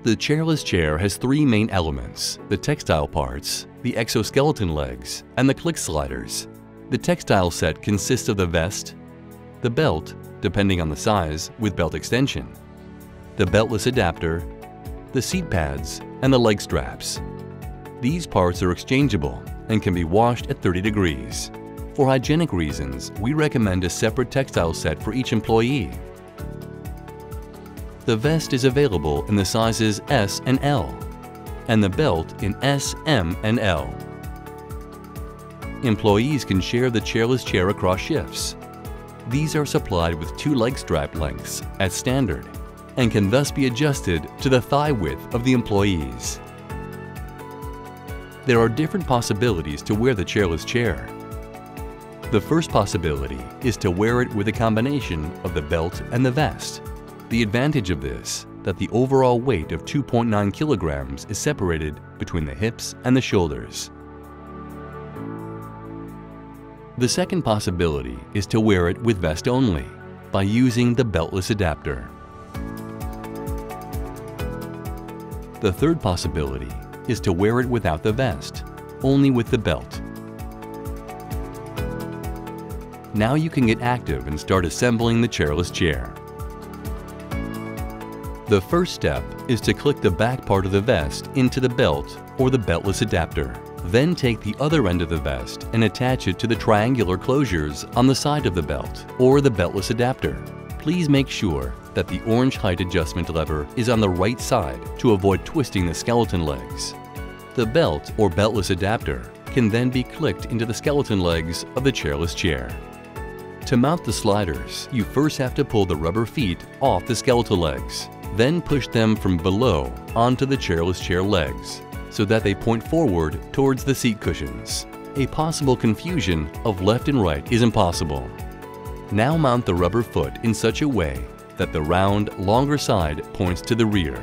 The chairless chair has three main elements: the textile parts, the exoskeleton legs, and the click sliders. The textile set consists of the vest, the belt, depending on the size, with belt extension, the beltless adapter, the seat pads, and the leg straps. These parts are exchangeable and can be washed at 30 degrees. For hygienic reasons, we recommend a separate textile set for each employee. The vest is available in the sizes S and L, and the belt in S, M, and L. Employees can share the chairless chair across shifts. These are supplied with 2 leg strap lengths as standard and can thus be adjusted to the thigh width of the employees. There are different possibilities to wear the chairless chair. The first possibility is to wear it with a combination of the belt and the vest. The advantage of this, that the overall weight of 2.9 kilograms is separated between the hips and the shoulders. The second possibility is to wear it with vest only, by using the beltless adapter. The third possibility is to wear it without the vest, only with the belt. Now you can get active and start assembling the chairless chair. The first step is to click the back part of the vest into the belt or the beltless adapter. Then take the other end of the vest and attach it to the triangular closures on the side of the belt or the beltless adapter. Please make sure that the orange height adjustment lever is on the right side to avoid twisting the skeleton legs. The belt or beltless adapter can then be clicked into the skeleton legs of the chairless chair. To mount the sliders, you first have to pull the rubber feet off the skeletal legs, then push them from below onto the chairless chair legs so that they point forward towards the seat cushions. A possible confusion of left and right is impossible. Now mount the rubber foot in such a way that the round, longer side points to the rear.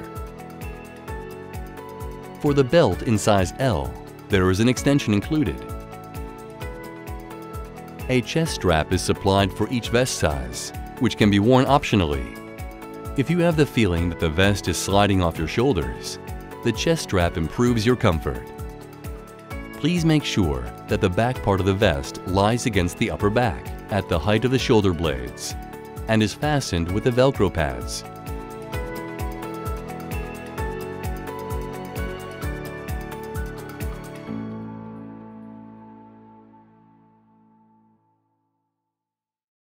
For the belt in size L, there is an extension included. A chest strap is supplied for each vest size, which can be worn optionally. If you have the feeling that the vest is sliding off your shoulders, the chest strap improves your comfort. Please make sure that the back part of the vest lies against the upper back at the height of the shoulder blades and is fastened with the Velcro pads